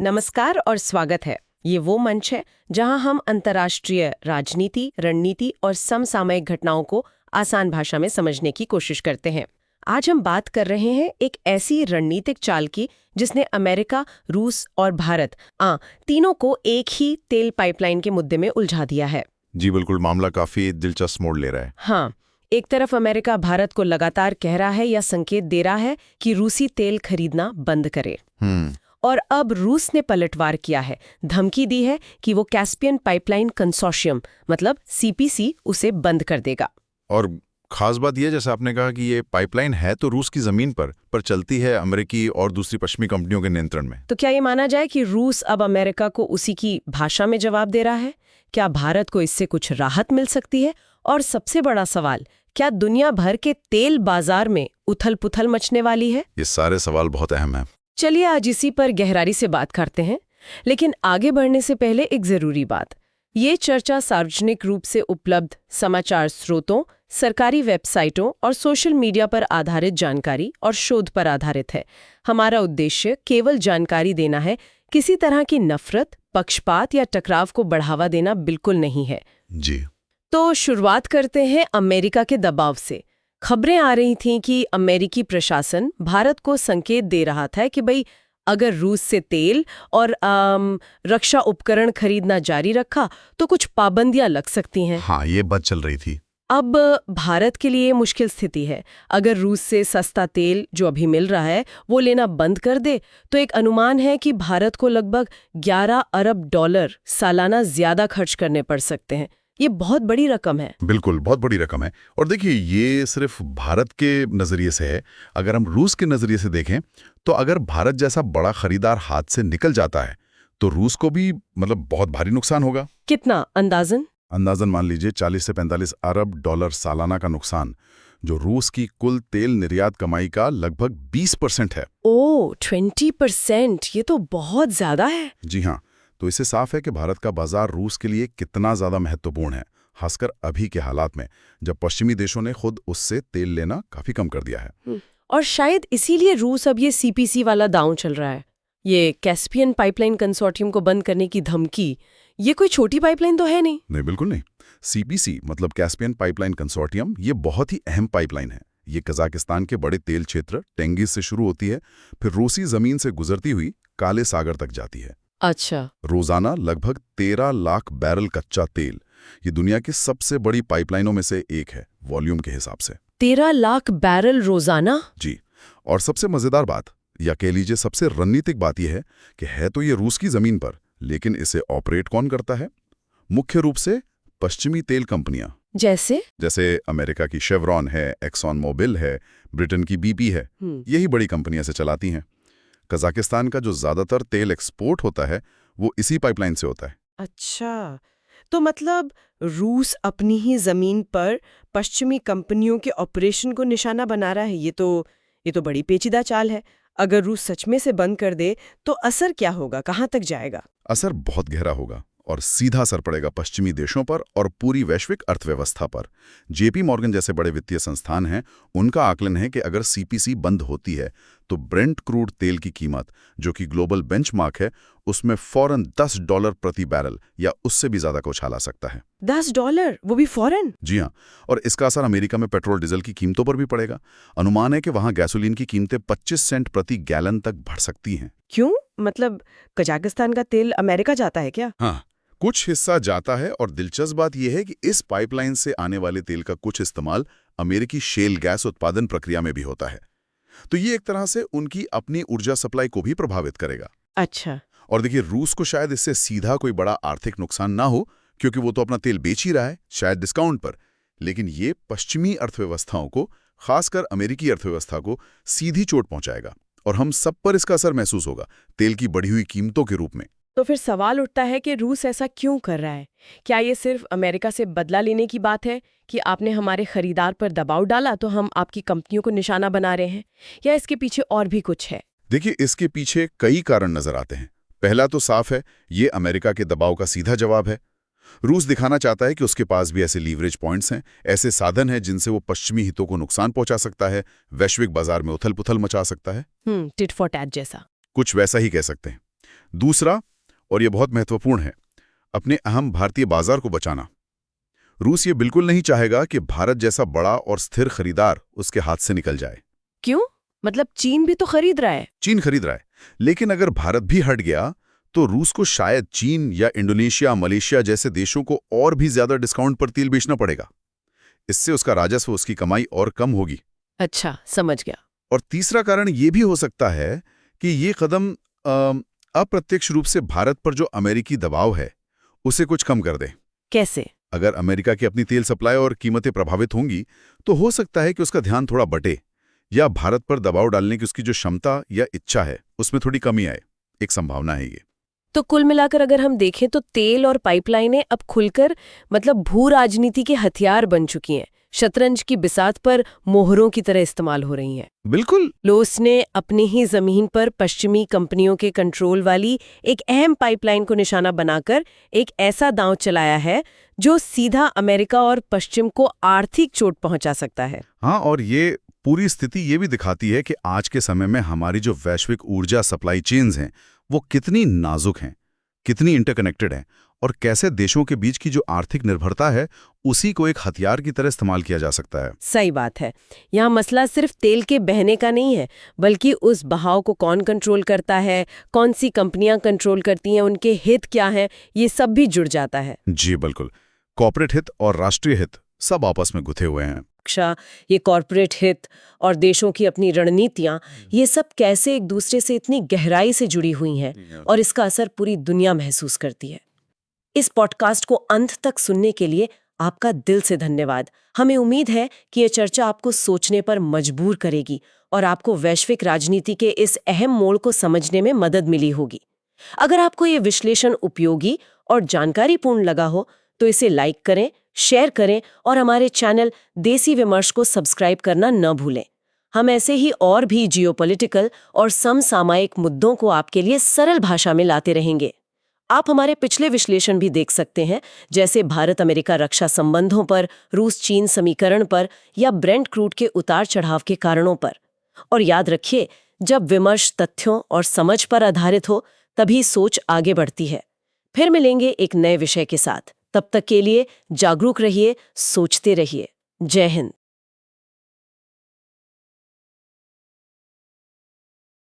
नमस्कार और स्वागत है। ये वो मंच है जहां हम अंतर्राष्ट्रीय राजनीति, रणनीति और समसामयिक घटनाओं को आसान भाषा में समझने की कोशिश करते हैं। आज हम बात कर रहे हैं एक ऐसी रणनीतिक चाल की जिसने अमेरिका, रूस और भारत तीनों को एक ही तेल पाइपलाइन के मुद्दे में उलझा दिया है। जी बिल्कुल, मामला काफी दिलचस्प मोड़ ले रहा है। हाँ, एक तरफ अमेरिका भारत को लगातार कह रहा है या संकेत दे रहा है कि रूसी तेल खरीदना बंद करे। और अब रूस ने पलटवार किया है, धमकी दी है कि वो कैस्पियन पाइपलाइन कंसोर्शियम मतलब सीपीसी उसे बंद कर देगा। और खास बात यह, जैसा आपने कहा कि ये पाइपलाइन है तो रूस की जमीन पर चलती है अमेरिकी और दूसरी पश्चिमी कंपनियों के नियंत्रण में। तो क्या ये माना जाए कि रूस अब अमेरिका को उसी की भाषा में जवाब दे रहा है? क्या भारत को इससे कुछ राहत मिल सकती है? और सबसे बड़ा सवाल, क्या दुनिया भर के तेल बाजार में उथल पुथल मचने वाली है? ये सारे सवाल बहुत अहम है। चलिए आज इसी पर गहराई से बात करते हैं। लेकिन आगे बढ़ने से पहले एक जरूरी बात, ये चर्चा सार्वजनिक रूप से उपलब्ध समाचार स्रोतों, सरकारी वेबसाइटों और सोशल मीडिया पर आधारित जानकारी और शोध पर आधारित है। हमारा उद्देश्य केवल जानकारी देना है, किसी तरह की नफरत, पक्षपात या टकराव को बढ़ावा देना बिल्कुल नहीं है। जी तो शुरुआत करते हैं अमेरिका के दबाव से। खबरें आ रही थीं कि अमेरिकी प्रशासन भारत को संकेत दे रहा था कि भाई अगर रूस से तेल और रक्षा उपकरण खरीदना जारी रखा तो कुछ पाबंदियां लग सकती हैं। हाँ, ये बात चल रही थी। अब भारत के लिए मुश्किल स्थिति है। अगर रूस से सस्ता तेल जो अभी मिल रहा है वो लेना बंद कर दे तो एक अनुमान है कि भारत को लगभग 11 अरब डॉलर सालाना ज्यादा खर्च करने पड़ सकते हैं। ये बहुत बड़ी रकम है। बिल्कुल, बहुत बड़ी रकम है। और देखिए, ये सिर्फ भारत के नजरिए से है। अगर हम रूस के नजरिए से देखें तो अगर भारत जैसा बड़ा खरीदार हाथ से निकल जाता है तो रूस को भी बहुत भारी नुकसान होगा। कितना अंदाजन मान लीजिए 40 से 45 अरब डॉलर सालाना का नुकसान, जो रूस की कुल तेल निर्यात कमाई का लगभग 20% है। ओह, 20%, ये तो बहुत ज्यादा है। जी हाँ, तो इससे साफ है कि भारत का बाजार रूस के लिए कितना ज्यादा महत्वपूर्ण है, खासकर अभी के हालात में जब पश्चिमी देशों ने खुद उससे तेल लेना काफी कम कर दिया है। और शायद इसीलिए रूस अब ये सीपीसी वाला दांव चल रहा है। ये कैस्पियन पाइपलाइन कंसोर्टियम को बंद करने की धमकी, ये कोई छोटी पाइपलाइन तो है नहीं। नहीं, बिल्कुल नहीं। सीपीसी मतलब कैस्पियन पाइपलाइन कंसोर्टियम, ये बहुत ही अहम पाइपलाइन है। ये कजाकिस्तान के बड़े तेल क्षेत्र टेंगिज से शुरू होती है, फिर रूसी जमीन से गुजरती हुई काले सागर तक जाती है। अच्छा। रोजाना लगभग 13 लाख बैरल कच्चा तेल। ये दुनिया की सबसे बड़ी पाइपलाइनों में से एक है वॉल्यूम के हिसाब से। 13 लाख बैरल रोजाना? जी। और सबसे मजेदार बात, या कह लीजिए सबसे रणनीतिक बात यह है कि है तो ये रूस की जमीन पर, लेकिन इसे ऑपरेट कौन करता है? मुख्य रूप से पश्चिमी तेल कंपनियां। जैसे अमेरिका की शेवरॉन है, एक्सॉन मोबिल है, ब्रिटेन की बीपी है। यही बड़ी कंपनियां से चलाती हैं। कजाकिस्तान का जो ज्यादातर तेल एक्सपोर्ट होता है वो इसी पाइपलाइन से होता है। अच्छा, तो मतलब रूस अपनी ही जमीन पर पश्चिमी कंपनियों के ऑपरेशन को निशाना बना रहा है। ये तो बड़ी पेचीदा चाल है। अगर रूस सच में से बंद कर दे तो असर क्या होगा, कहां तक जाएगा? असर बहुत गहरा होगा और सीधा असर पड़ेगा पश्चिमी देशों पर और पूरी वैश्विक अर्थव्यवस्था पर। जेपी मॉर्गन जैसे बड़े वित्तीय संस्थान हैं, उनका आकलन है कि अगर सीपीसी बंद होती है तो ब्रेंट क्रूड तेल की कीमत, जो कि ग्लोबल बेंचमार्क है, उसमें फौरन $10 प्रति बैरल या उससे भी ज्यादा का उछाल आ सकता है। $10, वो भी फौरन? जी हाँ। और इसका असर अमेरिका में पेट्रोल डीजल की कीमतों पर भी पड़ेगा। अनुमान है कि वहां गैसोलीन की कीमतें 25 सेंट प्रति गैलन तक बढ़ सकती हैं। क्यों? मतलब कजाकिस्तान का तेल अमेरिका जाता है क्या? हाँ, कुछ हिस्सा जाता है। और दिलचस्प बात यह है कि इस पाइपलाइन से आने वाले तेल का कुछ इस्तेमाल अमेरिकी शेल गैस उत्पादन प्रक्रिया में भी होता है। तो ये एक तरह से उनकी अपनी ऊर्जा सप्लाई को भी प्रभावित करेगा। अच्छा। और देखिए, रूस को शायद इससे सीधा कोई बड़ा आर्थिक नुकसान ना हो, क्योंकि वो तो अपना तेल बेच ही रहा है, शायद डिस्काउंट पर। लेकिन ये पश्चिमी अर्थव्यवस्थाओं को, खासकर अमेरिकी अर्थव्यवस्था को सीधी चोट पहुंचाएगा और हम सब पर इसका असर महसूस होगा, तेल की बढ़ी हुई कीमतों के रूप में। तो फिर सवाल उठता है कि रूस ऐसा क्यों कर रहा है? क्या ये सिर्फ अमेरिका से बदला लेने की बात है कि आपने हमारे खरीदार पर दबाव डाला तो हम आपकी कंपनियों को निशाना बना रहे हैं, या इसके पीछे और भी कुछ है? देखिए, इसके पीछे कई कारण नजर आते हैं। पहला तो साफ है, ये अमेरिका के दबाव का सीधा जवाब है। रूस दिखाना चाहता है कि उसके पास भी ऐसे लीवरेज पॉइंट्स हैं, ऐसे साधन हैं जिनसे वो पश्चिमी हितों को नुकसान पहुंचा सकता है, वैश्विक बाजार में उथल पुथल मचा सकता है। टिट फॉर टैट जैसा। कुछ वैसा ही कह सकते हैं। दूसरा, और ये बहुत महत्वपूर्ण है, अपने अहम भारतीय बाजार को बचाना। रूस ये बिल्कुल नहीं चाहेगा कि भारत जैसा बड़ा और स्थिर खरीदार उसके हाथ से निकल जाए। क्यों? मतलब चीन भी तो खरीद रहा है। चीन खरीद रहा है, लेकिन अगर भारत भी हट गया तो रूस को शायद चीन या इंडोनेशिया, मलेशिया जैसे देशों को और भी ज्यादा डिस्काउंट पर तेल बेचना पड़ेगा। इससे उसका राजस्व, उसकी कमाई और कम होगी। अच्छा, समझ गया। और तीसरा कारण ये भी हो सकता है कि ये कदम अप्रत्यक्ष रूप से भारत पर जो अमेरिकी दबाव है उसे कुछ कम कर दे। कैसे? अगर अमेरिका की अपनी तेल सप्लाई और कीमतें प्रभावित होंगी तो हो सकता है कि उसका ध्यान थोड़ा बटे, या भारत पर दबाव डालने की उसकी जो क्षमता या इच्छा है उसमें थोड़ी कमी आए। एक संभावना है ये। तो कुल मिलाकर अगर हम देखें तो तेल और पाइपलाइनें अब खुलकर मतलब भू राजनीति के हथियार बन चुकी हैं। शतरंज की बिसात पर मोहरों की तरह इस्तेमाल हो रही हैं। बिल्कुल। रूस ने अपनी ही जमीन पर पश्चिमी कंपनियों के कंट्रोल वाली एक अहम पाइपलाइन को निशाना बनाकर एक ऐसा दांव चलाया है जो सीधा अमेरिका और पश्चिम को आर्थिक चोट पहुंचा सकता है। हाँ, और ये पूरी स्थिति ये भी दिखाती है कि आज के समय में हमारी जो वैश्विक ऊर्जा सप्लाई चेन्स हैं वो कितनी नाजुक हैं, कितनी इंटरकनेक्टेड हैं, और कैसे देशों के बीच की जो आर्थिक निर्भरता है उसी को एक हथियार की तरह इस्तेमाल किया जा सकता है। सही बात है। यहाँ मसला सिर्फ तेल के बहने का नहीं है, बल्कि उस बहाव को कौन कंट्रोल करता है, कौन सी कंपनियां कंट्रोल करती हैं, उनके हित क्या हैं, ये सब भी जुड़ जाता है। जी बिल्कुल। कॉर्पोरेट हित और राष्ट्रीय हित सब आपस में गुथे हुए हैं। ये कॉर्पोरेट हित और देशों की अपनी रणनीतियां, ये सब कैसे एक दूसरे से इतनी गहराई से जुड़ी हुई हैं और इसका असर पूरी दुनिया महसूस करती है। इस पॉडकास्ट को अंत तक सुनने के लिए आपका दिल से धन्यवाद। हमें उम्मीद है कि ये चर्चा आपको सोचने पर मजबूर करेगी और आपको वैश्विक राजनीति के इस अहम मोड़ को समझने में मदद मिली होगी। अगर आपको ये विश्लेषण उपयोगी और जानकारीपूर्ण लगा हो तो इसे लाइक करें, शेयर करें और हमारे चैनल देसी विमर्श को सब्सक्राइब करना न भूलें। हम ऐसे ही और भी जियोपॉलिटिकल और समसामयिक मुद्दों को आपके लिए सरल भाषा में लाते रहेंगे। आप हमारे पिछले विश्लेषण भी देख सकते हैं, जैसे भारत अमेरिका रक्षा संबंधों पर, रूस चीन समीकरण पर या ब्रेंट क्रूड के उतार चढ़ाव के कारणों पर। और याद रखिए, जब विमर्श तथ्यों और समझ पर आधारित हो तभी सोच आगे बढ़ती है। फिर मिलेंगे एक नए विषय के साथ। तब तक के लिए जागरूक रहिए, सोचते रहिए। जय हिंद।